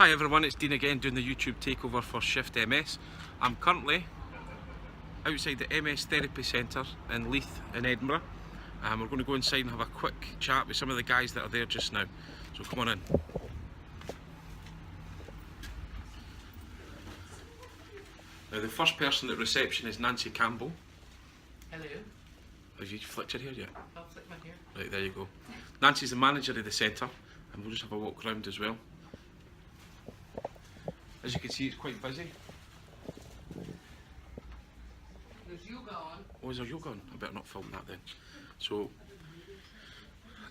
Hi everyone, it's Dean again doing the YouTube takeover for ShiftMS. I'm currently outside the MS Therapy Centre in Leith in Edinburgh. We're going to go inside and have a quick chat with some of the guys that are there just now. So come on in. Now the first person at reception is Nancy Campbell. Hello. Have you flicked your hair yet? I'll flick my hair. Right, there you go. Nancy's the manager of the centre and we'll just have a walk around as well. As you can see, it's quite busy. There's yoga on. Oh, is there yoga on? I better not film that then. So,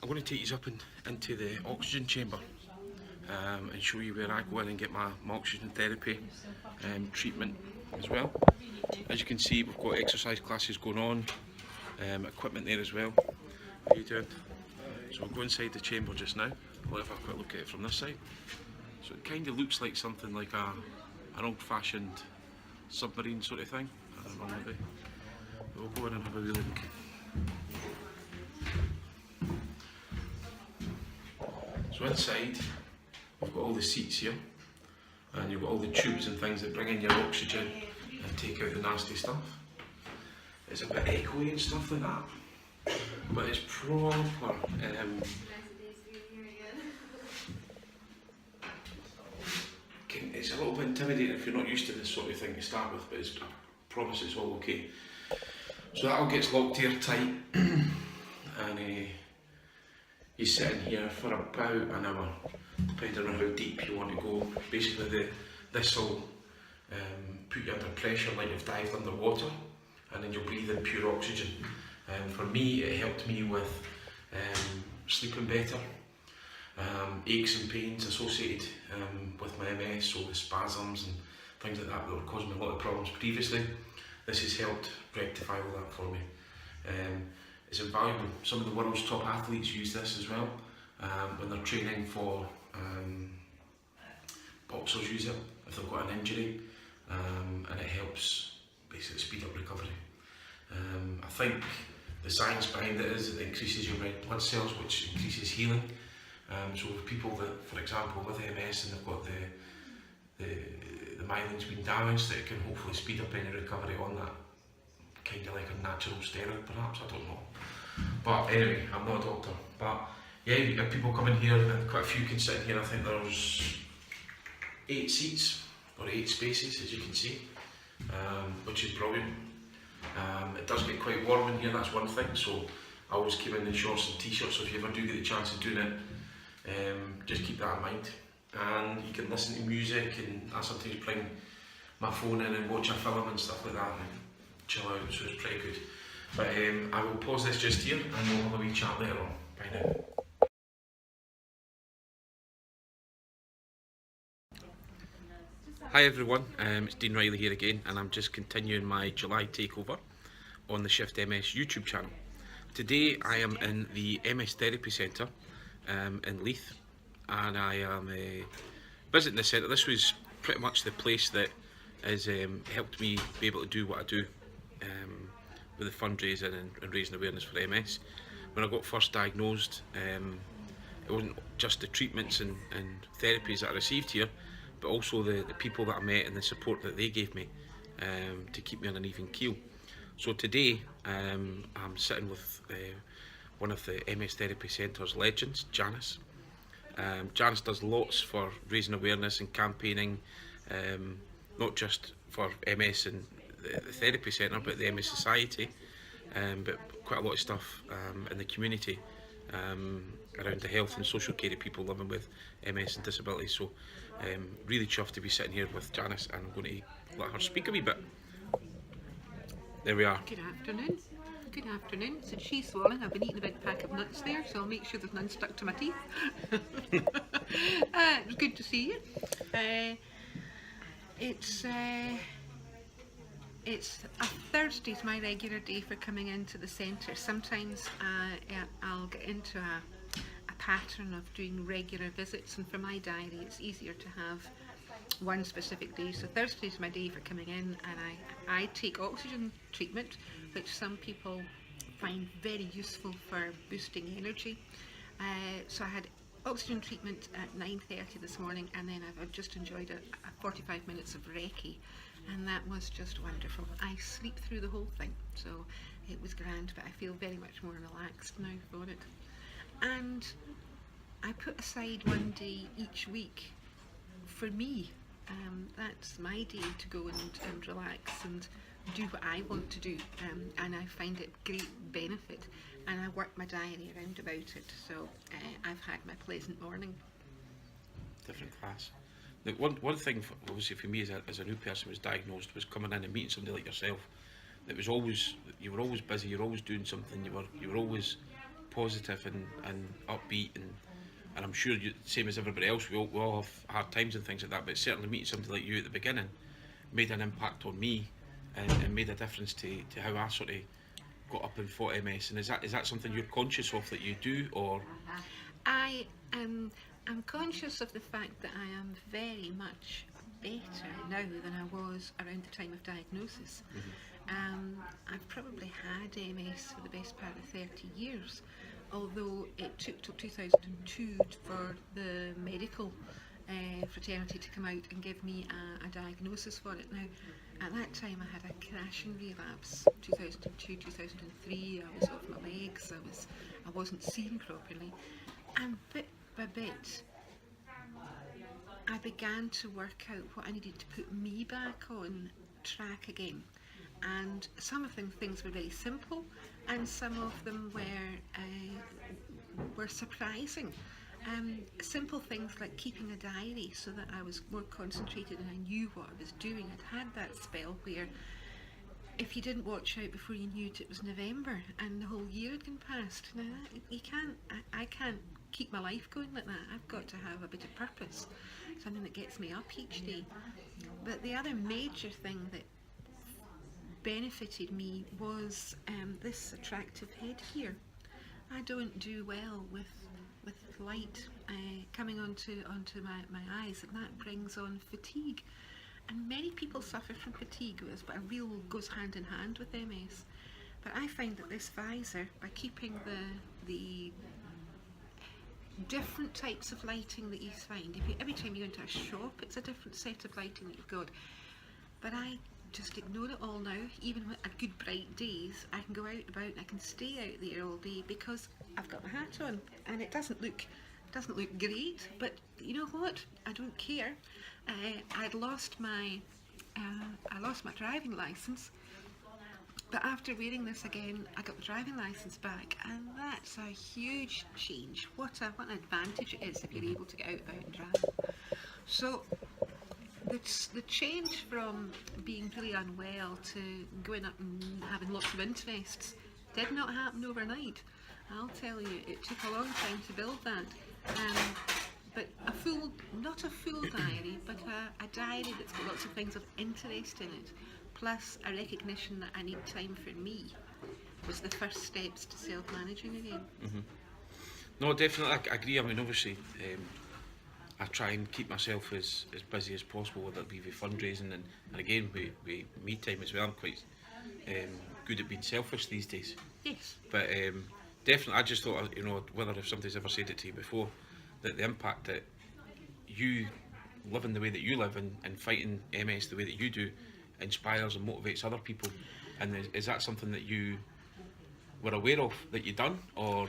I'm going to take you up into the oxygen chamber and show you where I go in and get my oxygen therapy treatment as well. As you can see, we've got exercise classes going on, equipment there as well. How are you doing? So we'll go inside the chamber just now. We'll have a quick look at it from this side. So it kind of looks like something like an old-fashioned submarine sort of thing. I don't know, maybe. We'll go in and have a wee look. So inside, we've got all the seats here, and you've got all the tubes and things that bring in your oxygen and take out the nasty stuff. It's a bit echoey and stuff like that, but it's proper. It's a little bit intimidating if you're not used to this sort of thing to start with, but I promise it's all okay. So that all gets locked here tight, and you sit in here for about an hour, depending on how deep you want to go. Basically, this will put you under pressure like you've dived underwater, and then you'll breathe in pure oxygen. For me, it helped me with sleeping better. Aches and pains associated with my MS, so the spasms and things like that were causing me a lot of problems previously. This has helped rectify all that for me. It's invaluable. Some of the world's top athletes use this as well when they're training for boxers use it if they've got an injury, and it helps basically speed up recovery. I think the science behind it is it increases your red blood cells, which increases healing. So with people that, for example, with MS and they've got the myeline's been damaged, that it can hopefully speed up any recovery on that, kind of like a natural steroid perhaps, I don't know. But anyway, I'm not a doctor. But yeah, you get people coming here and quite a few can sit in here. I think there's 8 seats or 8 spaces, as you can see, which is brilliant. It does get quite warm in here, that's one thing, so I always came in shorts and t-shirts, so if you ever do get the chance of doing it, just keep that in mind. And you can listen to music, and I sometimes bring my phone in and watch a film and stuff like that and chill out, so it's pretty good. But I will pause this just here and we'll have a wee chat later on. Bye now. Hi everyone, it's Dean Riley here again, and I'm just continuing my July takeover on the ShiftMS YouTube channel. Today I am in the MS Therapy Centre in Leith, and I am visiting the centre. This was pretty much the place that has helped me be able to do what I do with the fundraising and raising awareness for MS. When I got first diagnosed, it wasn't just the treatments and therapies that I received here, but also the people that I met and the support that they gave me to keep me on an even keel. So today I'm sitting with one of the MS Therapy Centre's legends, Janice. Janice does lots for raising awareness and campaigning, not just for MS and the Therapy Centre, but the MS Society, but quite a lot of stuff in the community around the health and social care of people living with MS and disabilities. So really chuffed to be sitting here with Janice, and I'm going to let her speak a wee bit. There we are. Good afternoon. Good afternoon. Since she's swallowing, I've been eating a big pack of nuts there, so I'll make sure there's none stuck to my teeth. It's good to see you. It's Thursday's my regular day for coming into the centre. Sometimes I'll get into a pattern of doing regular visits, and for my diary it's easier to have one specific day. So Thursday's my day for coming in, and I take oxygen treatment, which some people find very useful for boosting energy. So I had oxygen treatment at 9:30 this morning, and then I've just enjoyed a 45 minutes of Reiki, and that was just wonderful. I sleep through the whole thing, so it was grand, but I feel very much more relaxed now for it. And I put aside one day each week for me. That's my day to go and relax and do what I want to do, and I find it great benefit, and I work my diary around about it, so I've had my pleasant morning. Different class. Now, one thing, obviously for me as a new person who was diagnosed, was coming in and meeting somebody like yourself. That was always, you were always busy, you're always doing something, you were always positive and upbeat, and I'm sure you, same as everybody else, we all have hard times and things like that, but certainly meeting somebody like you at the beginning made an impact on me, and made a difference to how I sort of got up and fought MS. And is that something you're conscious of that you do, or? I am I'm conscious of the fact that I am very much better now than I was around the time of diagnosis. I've probably had MS for the best part of 30 years, although it took till 2002 for the medical fraternity to come out and give me a diagnosis for it. Now, at that time I had a crashing relapse, 2002, 2003, I was off my legs, I wasn't seeing properly, and bit by bit I began to work out what I needed to put me back on track again. And some of them things were very simple, and some of them were surprising. Simple things like keeping a diary so that I was more concentrated and I knew what I was doing. I'd had that spell where if you didn't watch out before you knew it was November and the whole year had gone past. Now I can't keep my life going like that. I've got to have a bit of purpose, something that gets me up each day. But the other major thing that benefited me was this attractive head here. I don't do well with light coming onto my eyes, and that brings on fatigue. And many people suffer from fatigue, but a real goes hand in hand with MS. But I find that this visor, by keeping the different types of lighting that you find, every time you go into a shop, it's a different set of lighting that you've got. But I just ignore it all now. Even at good bright days, I can go out about and I can stay out there all day because I've got my hat on, and it doesn't look great, but you know what? I don't care. I'd lost my driving license, but after wearing this again, I got the driving license back, and that's a huge change. What an advantage it is if you're able to get out about and drive. So the change from being really unwell to going up and having lots of interests did not happen overnight. I'll tell you, it took a long time to build that. But not a full diary, but a diary that's got lots of things of interest in it, plus a recognition that I need time for me, was the first steps to self-managing again. No, definitely, I agree. I mean, obviously, I try and keep myself as busy as possible, whether it be with fundraising and again with me time as well. I'm quite good at being selfish these days. Yes. But definitely, I just thought, whether if somebody's ever said it to you before, that the impact that you living the way that you live and fighting MS the way that you do inspires and motivates other people. And is that something that you were aware of that you done, or?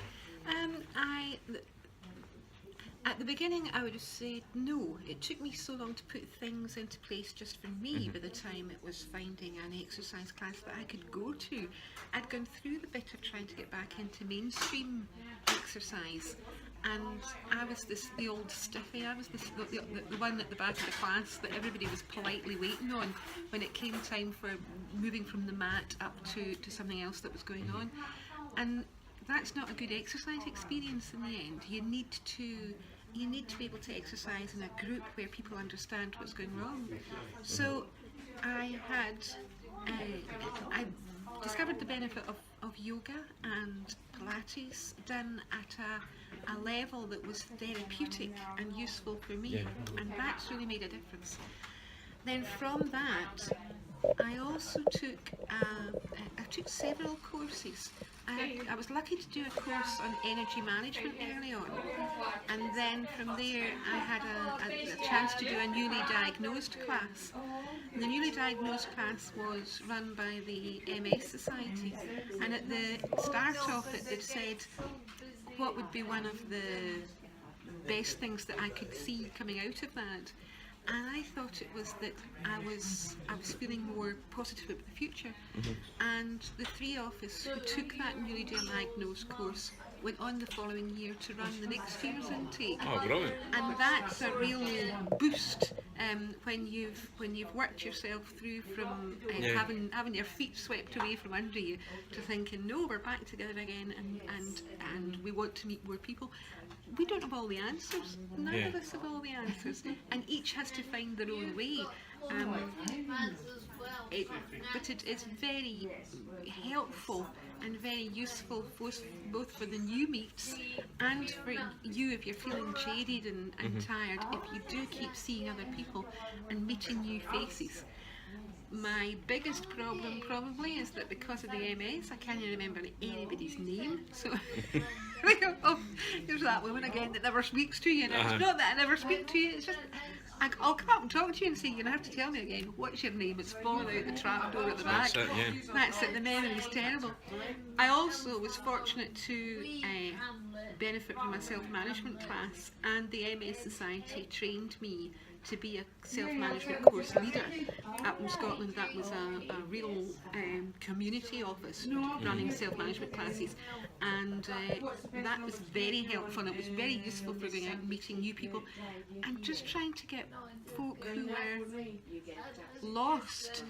At the beginning, I would have said no. It took me so long to put things into place just for me. By the time it was finding an exercise class that I could go to, I'd gone through the bit of trying to get back into mainstream exercise, and I was the old stiffy. I was the one at the back of the class that everybody was politely waiting on when it came time for moving from the mat up to something else that was going on, and that's not a good exercise experience in the end. You need to be able to exercise in a group where people understand what's going wrong. So I discovered the benefit of yoga and Pilates done at a level that was therapeutic and useful for me, and that's really made a difference. Then from that, I also took several courses. I was lucky to do a course on energy management early on, and then from there I had a chance to do a newly diagnosed class. And the newly diagnosed class was run by the MS Society, and at the start of it they said what would be one of the best things that I could see coming out of that. And I thought it was that I was feeling more positive about the future. And the three of us who took that newly diagnosed course went on the following year to run the next year's intake. Oh, brilliant. And that's a real boost when you've worked yourself through from having your feet swept away from under you to thinking, no, we're back together again, and we want to meet more people. We don't have all the answers. None of us have all the answers, and each has to find their own way. But it is very helpful and very useful both for the new meets and for you if you're feeling jaded and tired, if you do keep seeing other people and meeting new faces. My biggest problem probably is that because of the MS I can't remember anybody's name, so I go, oh, here's that woman again that never speaks to you. And it's not that I never speak to you, it's just I'll come up and talk to you and say, you're going to have to tell me again, what's your name? It's fallen out the trap door at the back. That's it, the memory's terrible. I also was fortunate to benefit from a self-management class, and the MS Society trained me to be a self-management course leader. Up in Scotland that was a real community office running self-management classes, and that was very helpful, and it was very useful for going out and meeting new people and just trying to get folk who were lost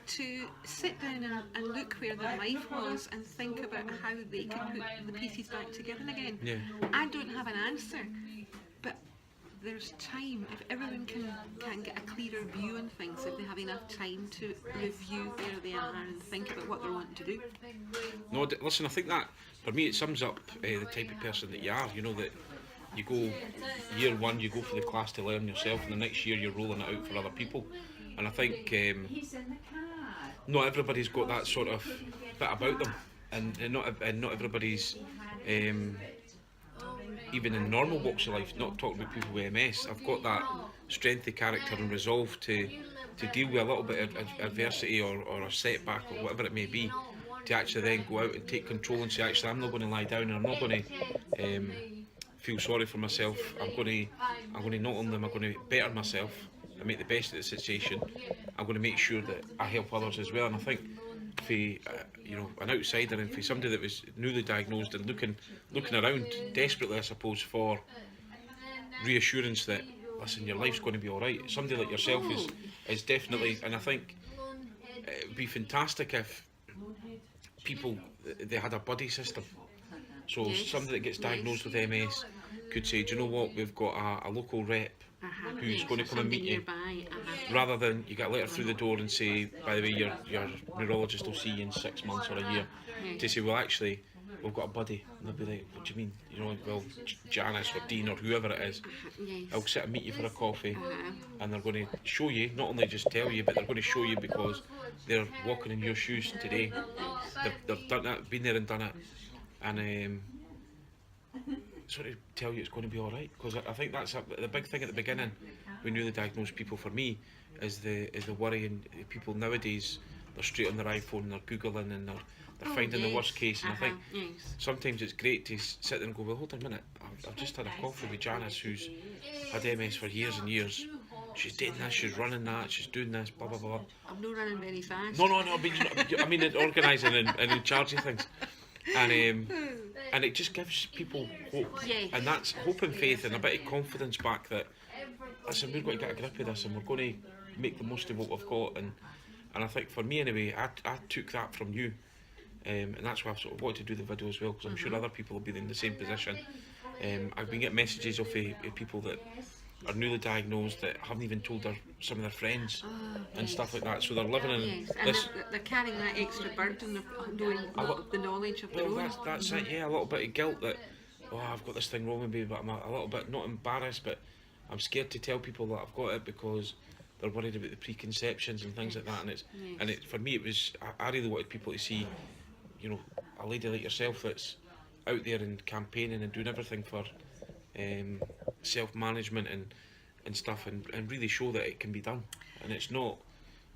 to sit down and look where their life was and think about how they could put the pieces back together again. I don't have an answer, but there's time. If everyone can get a clearer view on things, if they have enough time to review where they are and think about what they're wanting to do. No, listen, I think that for me it sums up the type of person that you are. You know, that you go year one, you go for the class to learn yourself, and the next year you're rolling it out for other people. And I think not everybody's got that sort of bit about them, and not everybody's even in normal walks of life, not talking about people with MS, I've got that strength of character and resolve to deal with a little bit of adversity or a setback or whatever it may be, to actually then go out and take control and say, actually, I'm not going to lie down, and I'm not going to feel sorry for myself. I'm going to not only am I going to better myself and make the best of the situation, I'm going to make sure that I help others as well. And I think for an outsider, and for somebody that was newly diagnosed and looking around desperately, I suppose, for reassurance that, listen, your life's going to be all right. Somebody like yourself is definitely, and I think it would be fantastic if people, they had a buddy system. So somebody that gets diagnosed with MS could say, do you know what, we've got a local rep who's going to come and meet you, rather than you get a letter through the door and say, by the way, your neurologist will see you in 6 months or a year, to say, well, actually, we've got a buddy. And they'll be like, what do you mean? You know, well, Janice or Dean or whoever it is, I'll sit and meet you for a coffee, and they're going to show you, not only just tell you, but they're going to show you because they're walking in your shoes today. They've done that, been there and done it, and sort of tell you it's going to be all right. Because I think that's the big thing at the beginning when newly diagnosed people, for me, is the worry. And people nowadays, they're straight on their iPhone, they're googling, and they're finding the worst case. And I think sometimes it's great to sit there and go, well, hold on a minute, I've just had a coffee with Janice, who's had MS for years and years. She's doing this, she's running that, she's doing this, blah blah blah. I'm not running very fast. No, I mean organising and in charge of things. And it just gives people hope, and that's hope and faith and a bit of confidence back that, listen, we're going to get a grip of this and we're going to make the most of what we've got. And I think for me anyway, I took that from you, and that's why I sort of wanted to do the video as well, because I'm sure other people will be in the same position. I've been getting messages of people that are newly diagnosed that haven't even told some of their friends and stuff like that, so they're living in this. And they're carrying that extra burden of knowing the knowledge of their own. That's it, yeah, a little bit of guilt that, oh, I've got this thing wrong with me, but I'm a little bit, not embarrassed, but I'm scared to tell people that I've got it because they're worried about the preconceptions and things like that. And for me, it was, I really wanted people to see, a lady like yourself that's out there and campaigning and doing everything for self-management and stuff, and really show that it can be done, and it's not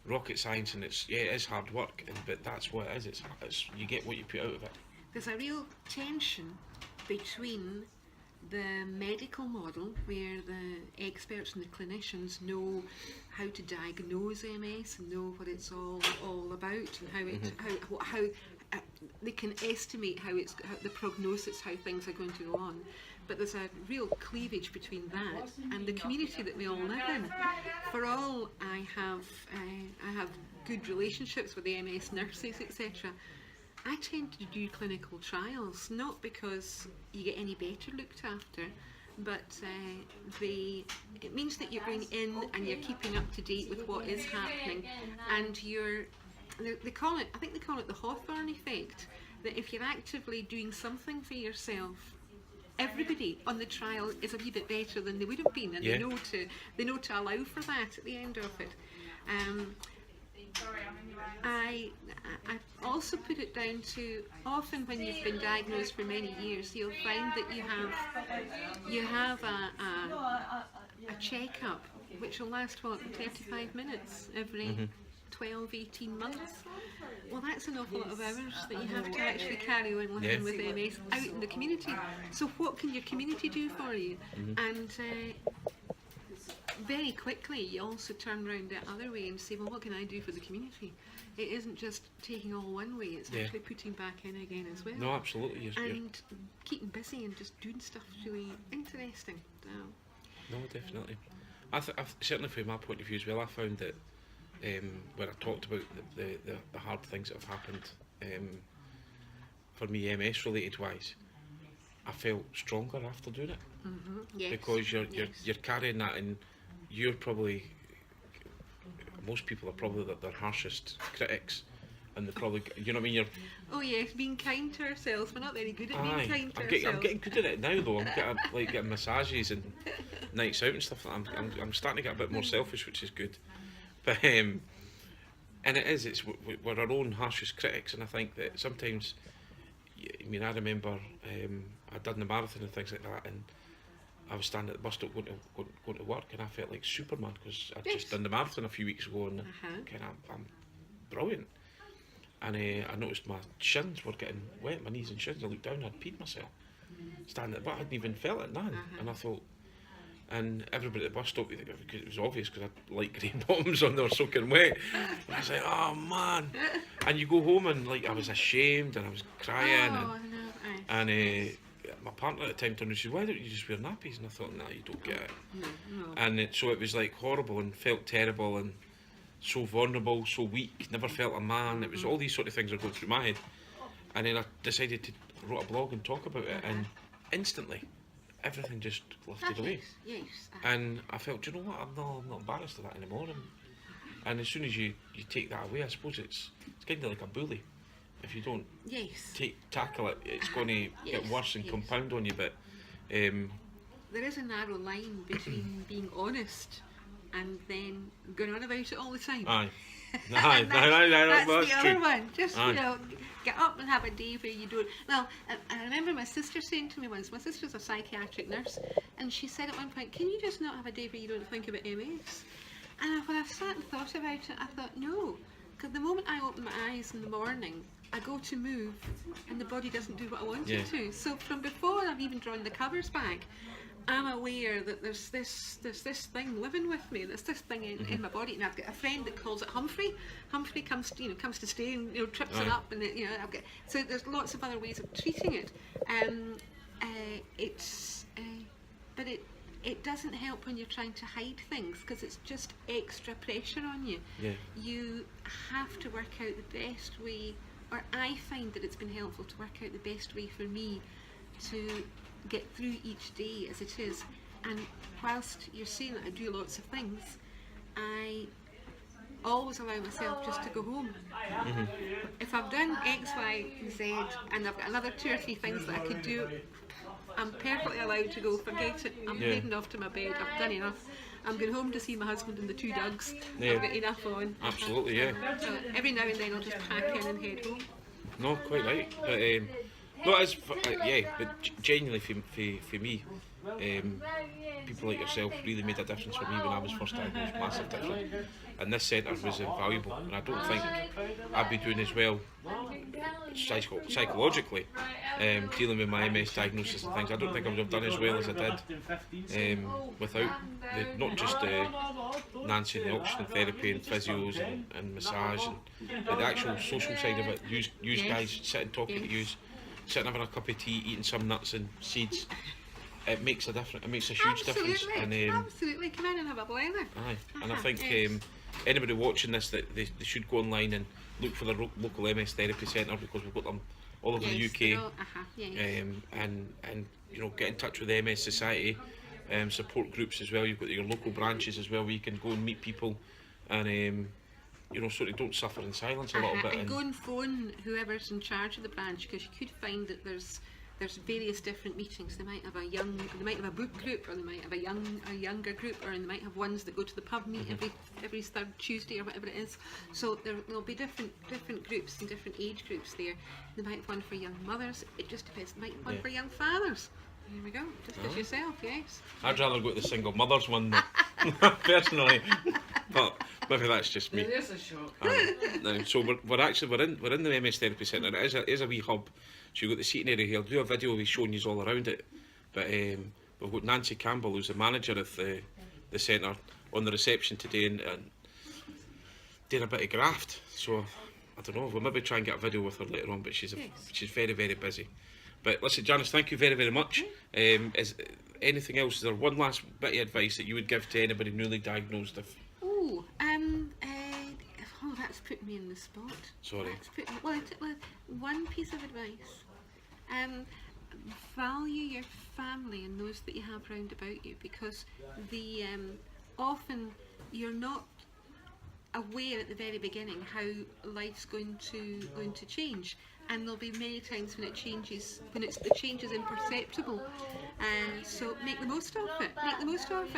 rocket science, and it is hard work, but that's what it is. It's you get what you put out of it. There's a real tension between the medical model, where the experts and the clinicians know how to diagnose MS and know what it's all about, and how they can estimate how the prognosis, how things are going to go on. But there's a real cleavage between that and the community that we all live in. For all I have good relationships with the MS nurses, etc. I tend to do clinical trials, not because you get any better looked after, but it means that you're going in and you're keeping up to date with what is happening, and they call it the Hawthorne effect, that if you're actively doing something for yourself, everybody on the trial is a wee bit better than they would have been, and they know to allow for that at the end of it. I also put it down to, often when you've been diagnosed for many years, you'll find that you have a checkup which will last 35 minutes every 12, 18 months. Well, that's an awful lot of hours that you have to actually carry on living with MS out in the community. So what can your community do for you? And very quickly you also turn around the other way and say, well, what can I do for the community? It isn't just taking all one way, it's actually putting back in again as well. No, absolutely. And keeping busy and just doing stuff really interesting. No, definitely. Certainly from my point of view as well, I found that when I talked about the hard things that have happened for me, MS related wise, I felt stronger after doing it. Yes. Because you're carrying that, and you're probably, most people are probably their harshest critics, and they're probably, you know what I mean, oh yes, being kind to ourselves. We're not very good at being kind to ourselves. I'm getting good at it now though. I'm getting massages and nights out and stuff. I'm starting to get a bit more selfish, which is good. But and we're our own harshest critics, and I think that sometimes, I mean, I remember I'd done the marathon and things like that, and I was standing at the bus stop going to work, and I felt like Superman because I'd just done the marathon a few weeks ago, and I'm brilliant. And I noticed my shins were getting wet, my knees and shins. I looked down, I'd peed myself. Standing at the bus, I hadn't even felt it then. And I thought, and everybody at the bus stop, because it was obvious because I had light grey bottoms on, they were soaking wet. And I was like, oh man. And you go home and like I was ashamed and I was crying. And my partner at the time turned and said, why don't you just wear nappies? And I thought, nah, you don't get it. No. And so it was like horrible and felt terrible and so vulnerable, so weak, never felt a man. It was all these sort of things that were going through my head. And then I decided to write a blog and talk about it, and instantly everything just lifted away. Yes. And I felt, do you know what, I'm not embarrassed of that anymore. And as soon as you take that away, I suppose it's kind of like a bully. If you don't tackle it, it's going to get worse and compound on you. But there is a narrow line between being honest and then going on about it all the time. Aye. That's the other true. one. Just get up and have a day where you don't. Well, I remember my sister saying to me once. My sister's a psychiatric nurse, and she said at one point, "Can you just not have a day where you don't think about MS?" And when I sat and thought about it, I thought, no, because the moment I open my eyes in the morning, I go to move, and the body doesn't do what I want it to. So from before I've even drawn the covers back, I'm aware that there's this thing living with me. There's this thing in my body, and I've got a friend that calls it Humphrey. Humphrey comes to stay and trips it up, and I've got. So there's lots of other ways of treating it. But it doesn't help when you're trying to hide things, because it's just extra pressure on you. Yeah. You have to work out the best way, or I find that it's been helpful to work out the best way for me to get through each day as it is. And whilst you're saying that I do lots of things, I always allow myself just to go home. If I've done X, Y, Z, and I've got another 2 or 3 things that I could do, I'm perfectly allowed to go, forget it, I'm heading off to my bed, I've done enough. I'm going home to see my husband and the 2 dogs. I've got enough on. Absolutely, So every now and then I'll just pack in and head home. No, quite right. But, no, it's yeah, but genuinely for me, people like yourself really made a difference for me when I was first diagnosed, massive difference. And this centre was invaluable, and I don't think I'd be doing as well psychologically, dealing with my MS diagnosis and things. I don't think I would have done as well as I did without not just Nancy and the oxygen therapy and physios and massage and but the actual social side of it. Use guys sitting talking to you, sitting having a cup of tea, eating some nuts and seeds. It makes a difference. It makes a huge difference. And Absolutely, come in and have a blender. Aye, and I think anybody watching this that they should go online and look for the local MS therapy centre because we've got them all over the UK. And you know, get in touch with the MS Society, support groups as well. You've got your local branches as well where you can go and meet people, and you know, sort of don't suffer in silence a little bit. And go and phone whoever's in charge of the branch, because you could find that there's various different meetings. They might have a book group, or they might have a younger group, or they might have ones that go to the pub meet every third Tuesday or whatever it is. So there'll be different groups and different age groups there. They might have one for young mothers. It just depends. They might have one for young fathers. There we go. Just as yourself, yes. I'd rather go to the single mothers one personally, but maybe that's just me. It is a shock. So we're in the MS therapy centre. It is a wee hub. So you've got the seating area here. I'll do a video of me showing you all around it. But we've got Nancy Campbell, who's the manager of the centre, on the reception today and doing a bit of graft. So I don't know. We'll maybe try and get a video with her later on. But she's very, very busy. But listen, Janice, thank you very, very much. Is anything else? Is there one last bit of advice that you would give to anybody newly diagnosed? That's put me in the spot. Sorry. One piece of advice. Value your family and those that you have round about you, because often you're not aware at the very beginning how life's going to change, and there'll be many times when the change is imperceptible. So make the most of it.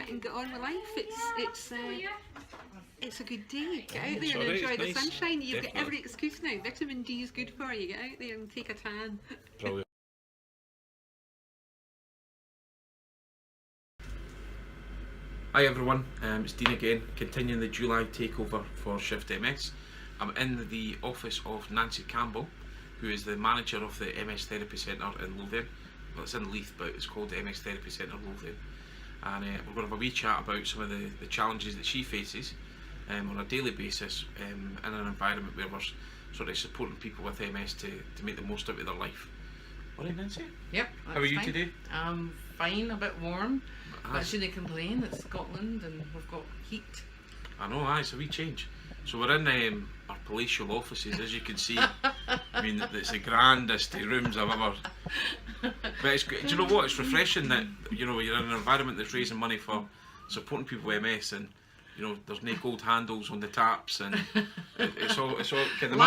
And get on with life. It's a good day. Get out there and enjoy the sunshine. You've got every excuse now. Vitamin D is good for you. Get out there and take a tan. Brilliant. Hi everyone, it's Dean again, continuing the July takeover for ShiftMS. I'm in the office of Nancy Campbell, who is the manager of the MS Therapy Centre in Leith. Well, it's in Leith, but it's called the MS Therapy Centre Leith. And we're going to have a wee chat about some of the challenges that she faces on a daily basis in an environment where we're sort of supporting people with MS to make the most out of their life. Alright, Nancy? Yep. How are you today? I'm fine, a bit warm, but I shouldn't complain. It's Scotland and we've got heat. I know, it's a wee change. So we're in our palatial offices, as you can see. I mean, it's the grandest rooms I've ever. But it's, do you know what? It's refreshing that you're in an environment that's raising money for supporting people with MS, and there's no gold handles on the taps, and it's all kind of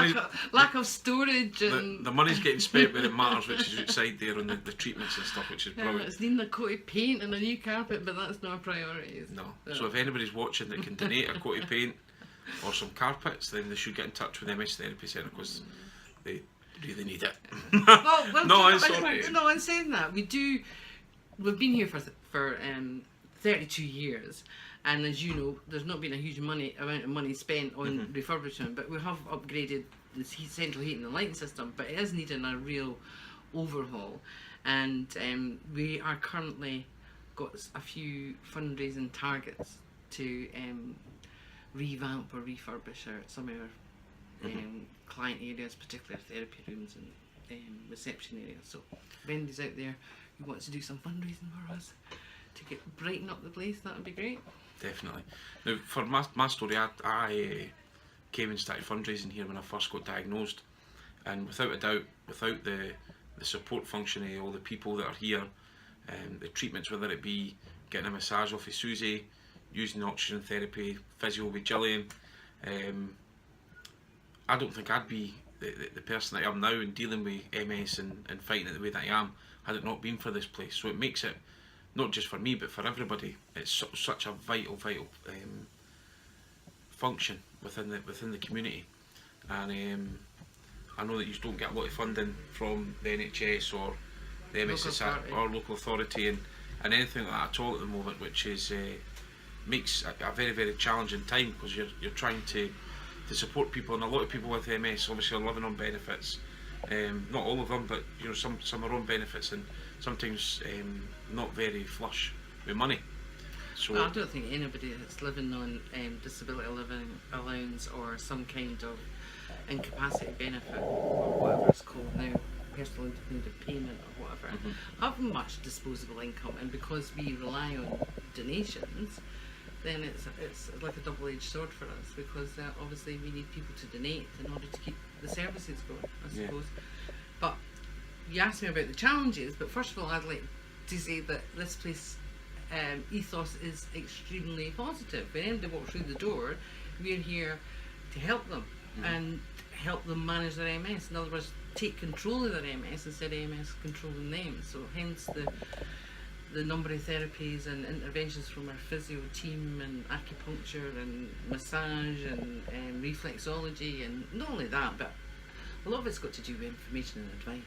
lack of storage, and the money's getting spent where it matters, which is outside there on the treatments and stuff, which is brilliant. It's needing a coat of paint and a new carpet, but that's not a priority. No. So if anybody's watching that can donate a coat of paint or some carpets, then they should get in touch with the MS Therapy Centre, because they really need it. No, I'm saying that we've been here for 32 years, and as you know, there's not been a huge amount of money spent on refurbishment, but we have upgraded the central heating and lighting system, but it is needing a real overhaul, and we are currently got a few fundraising targets to revamp or refurbish some of our client areas, particularly therapy rooms and reception areas. So if anybody's out there who wants to do some fundraising for us to brighten up the place, that would be great. Definitely. Now, for my story, I came and started fundraising here when I first got diagnosed, and without a doubt, without the support function of all the people that are here, the treatments, whether it be getting a massage off of Susie, using oxygen therapy, physio with Gillian, I don't think I'd be the person that I am now and dealing with MS and fighting it the way that I am had it not been for this place. So it makes it, not just for me but for everybody, it's such a vital function within the community, and I know that you don't get a lot of funding from the NHS or the MS Local authority. or local authority and anything like that at all at the moment, which is makes a very, very challenging time, because you're trying to support people, and a lot of people with MS obviously are living on benefits. Not all of them, but you know, some are on benefits, and sometimes not very flush with money. So Well, I don't think anybody that's living on disability living allowance or some kind of incapacity benefit or whatever it's called now, personal independent payment or whatever, have much disposable income, and because we rely on donations, then it's like a double-edged sword for us, because obviously we need people to donate in order to keep the services going, I suppose. But you asked me about the challenges, but first of all, I'd like to say that this place ethos is extremely positive. When anybody walks through the door, we're here to help them and help them manage their MS. In other words, take control of their MS instead of MS controlling them. So hence the number of therapies and interventions from our physio team, and acupuncture and massage and reflexology, and not only that, but a lot of it's got to do with information and advice.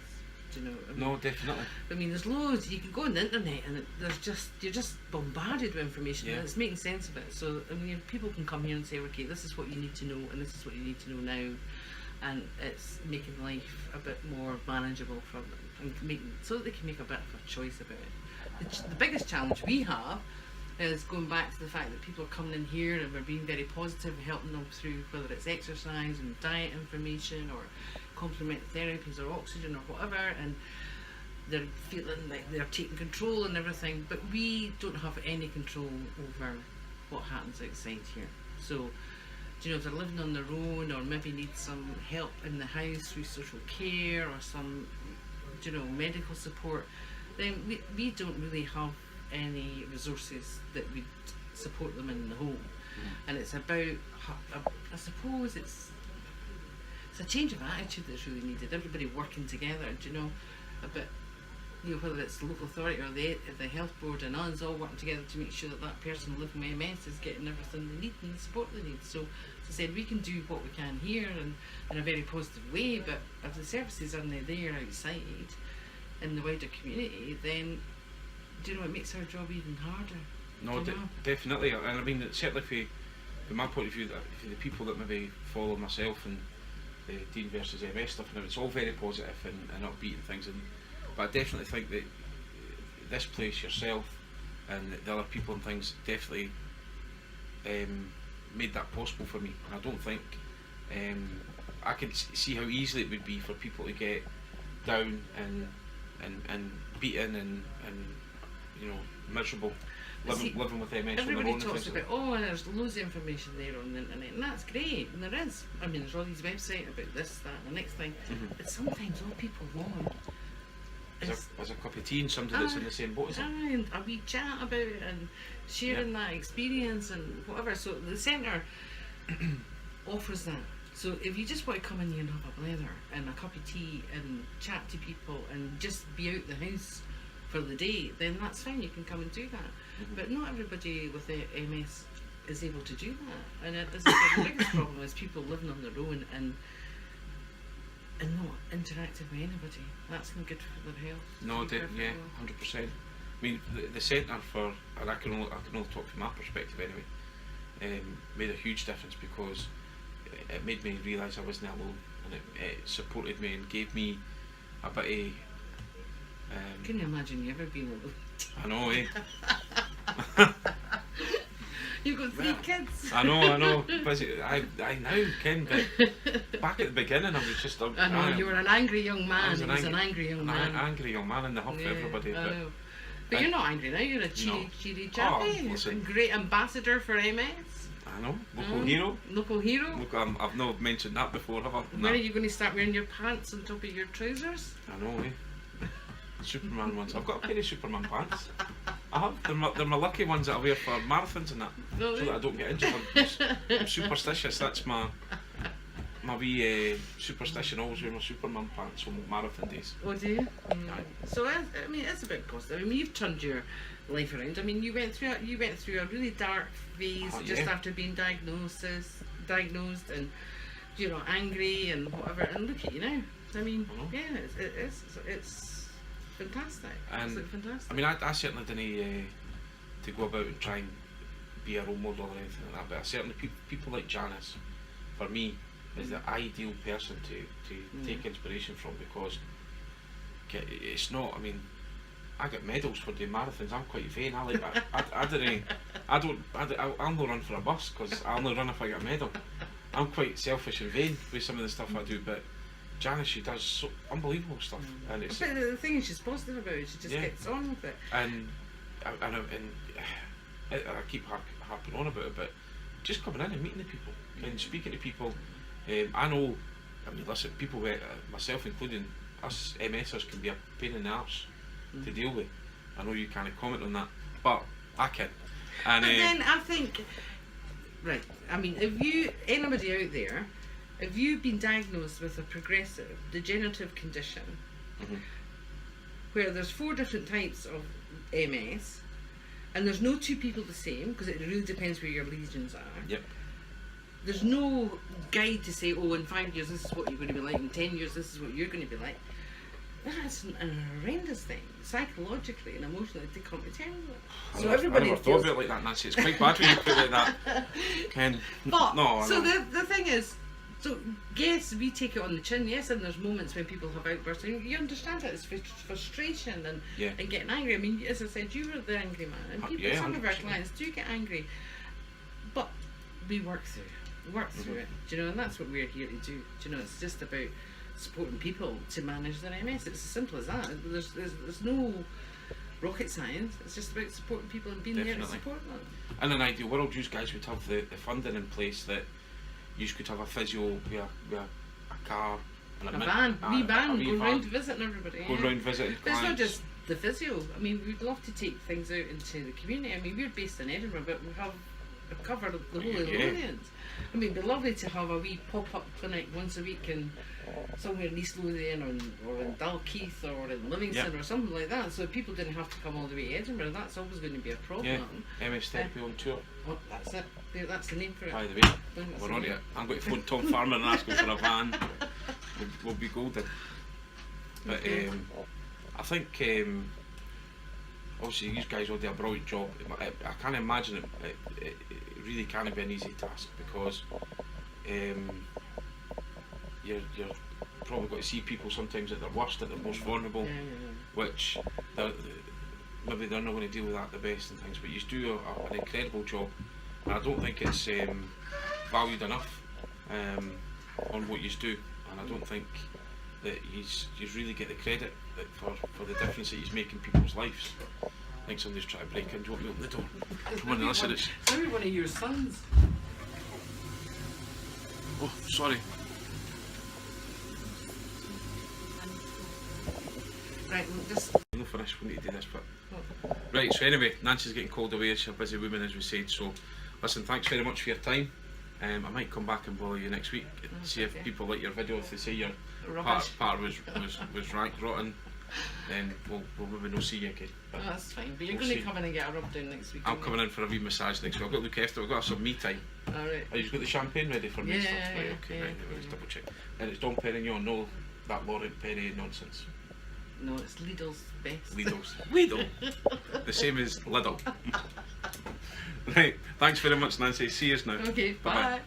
Do you know what I mean? no, definitely. I mean, there's loads. You can go on the internet and you're just bombarded with information, and it's making sense of it. So I mean, people can come here and say, okay, this is what you need to know, and this is what you need to know now, and it's making life a bit more manageable for them, and so that they can make a bit of a choice about it. The biggest challenge we have is going back to the fact that people are coming in here and we're being very positive, helping them through whether it's exercise and diet information or complementary therapies or oxygen or whatever, and they're feeling like they're taking control and everything, but we don't have any control over what happens outside here. So, you know, if they're living on their own or maybe need some help in the house through social care or some, you know, medical support, then we don't really have any resources that would support them in the home. And it's about, I suppose it's a change of attitude that's really needed. Everybody working together, do you know, about, you know, whether it's the local authority or the health board and us all working together to make sure that that person living with MS is getting everything they need and the support they need. So, as I said, we can do what we can here and in a very positive way, but if the services aren't there outside in the wider community, then, do you know, it makes our job even harder. No, definitely, and I mean, certainly from my point of view, that for the people that maybe follow myself and the Dean versus MS stuff, and it's all very positive and upbeat and things, but I definitely think that this place, yourself and the other people and things, definitely made that possible for me. And I don't think I could see how easily it would be for people to get down and beaten and you know, miserable living with MS. Everybody talks about, oh, and there's loads of information there on the internet, and that's great, and there is. I mean, there's all these websites about this, that, and the next thing, but sometimes all people want is a cup of tea and somebody that's in the same boat as them. And a wee chat about it and sharing that experience and whatever. So the centre offers that. So if you just want to come in here and have a blather and a cup of tea and chat to people and just be out the house for the day, then that's fine, you can come and do that. But not everybody with MS is able to do that, and this is the biggest problem, is people living on their own and not interacting with anybody. That's not good for their health. No, 100%. I mean, the centre for, and I can only talk from my perspective anyway, made a huge difference, because it made me realise I wasn't alone, and it supported me and gave me a bit of. Can you imagine you ever being alone? I know, eh? You've got 3 kids. I know. Busy. I now can, but back at the beginning, I was just. I know, you were an angry young man. He was an angry young man. An angry young man in the hub for everybody. I know. But you're not angry now. You're a cheery chappy. Listen. A great ambassador for MS. I know. Local hero. Local hero. Look, I've not mentioned that before, have I? When are you going to start wearing your pants on top of your trousers? I know, eh? Superman ones. I've got a pair of Superman pants. I have. They're my lucky ones that I wear for marathons and that, so that I don't get injured. I'm superstitious. That's my wee superstition. I always wear my Superman pants on marathon days. Oh, do you? So I mean, it's a bit positive. I mean, you've turned your life around. I mean, you went through a really dark phase just after being diagnosed, and you know, angry and whatever, and look at you now. I mean, I know. yeah, it's fantastic. And It's fantastic. I mean, I certainly didn't to go about and try and be a role model or anything like that, but I certainly people like Janice, for me, is the ideal person to take inspiration from, because it's not. I mean, I get medals for doing marathons. I'm quite vain. I like that. I'll not run for a bus because I'll not run if I get a medal. I'm quite selfish and vain with some of the stuff I do, but Janice, she does so unbelievable stuff, and it's. But the thing is, she's positive about it. She just gets on with it. And I keep harping on about it, but just coming in and meeting the people and speaking to people. I know. I mean, listen, people, myself including, us MSers can be a pain in the arse to deal with. I know you can't comment on that, but I can. And then I think, right, I mean, anybody out there, if you've been diagnosed with a progressive degenerative condition, where there's 4 different types of MS, and there's no 2 people the same, because it really depends where your lesions are. Yep. There's no guide to say, oh, in 5 years this is what you're going to be like, in 10 years this is what you're going to be like. That's an horrendous thing, psychologically and emotionally, to come to terms with. So everybody I never thought about it like that, Nancy. It's quite bad when you put it like that. But no, so the thing is, so yes, we take it on the chin, yes, and there's moments when people have outbursts, and you understand it, it's frustration and getting angry. I mean, as I said, you were the angry man, and people, some of our clients do get angry, but we work through it, do you know, and that's what we're here to do. Do you know, it's just about supporting people to manage their MS. It's as simple as that. There's no rocket science. It's just about supporting people and being there to support them. In an ideal world, you guys would have the funding in place that you could have a physio with a car and a van, going round visiting everybody. Going round visiting But clients. it's not just the physio. I mean, we'd love to take things out into the community. I mean, we're based in Edinburgh, but we've covered the whole of the Lothians. I mean, it'd be lovely to have a wee pop-up clinic once a week in somewhere in East Lothian or in Dalkeith or in Livingston or something like that, so people didn't have to come all the way to Edinburgh. That's always going to be a problem. MS therapy on tour. Oh, that's it. That's the name for it. By the way, we're on it. I'm going to phone Tom Farmer and ask him for a van. We'll be golden. But I think obviously these guys all do a brilliant job. I can't imagine it really can't be an easy task, because you're probably got to see people sometimes at their worst, at their most vulnerable, which maybe they're not going to deal with that the best and things, but you do an incredible job, and I don't think it's valued enough on what you do, and I don't think that you really get the credit for the difference that he's making in people's lives. I think somebody's trying to break in. Do you want me to open the door? Come on, listen. It's maybe one of your sons. Oh, sorry. Right, we'll just. I'm not finished. We need to do this, but right. So anyway, Nancy's getting called away. She's a busy woman, as we said. So, listen. Thanks very much for your time. I might come back and bother you next week and see if people like your video. If they say your part was rank rotten, then we'll maybe not see you again. Oh, that's fine. But you're going to come in and get a rub down next week. I'm coming in for a wee massage next week. I've got to look after. I've got some me time. Alright. Oh, you've got the champagne ready for me? Yeah, stuff? yeah, Right, okay, right. Let's double check. And it's Dom Perignon, no that Laurent Perrier nonsense. No, it's Lidl's best. Lidl. The same as Lidl. Right. Thanks very much, Nancy. See you now. Okay. Bye.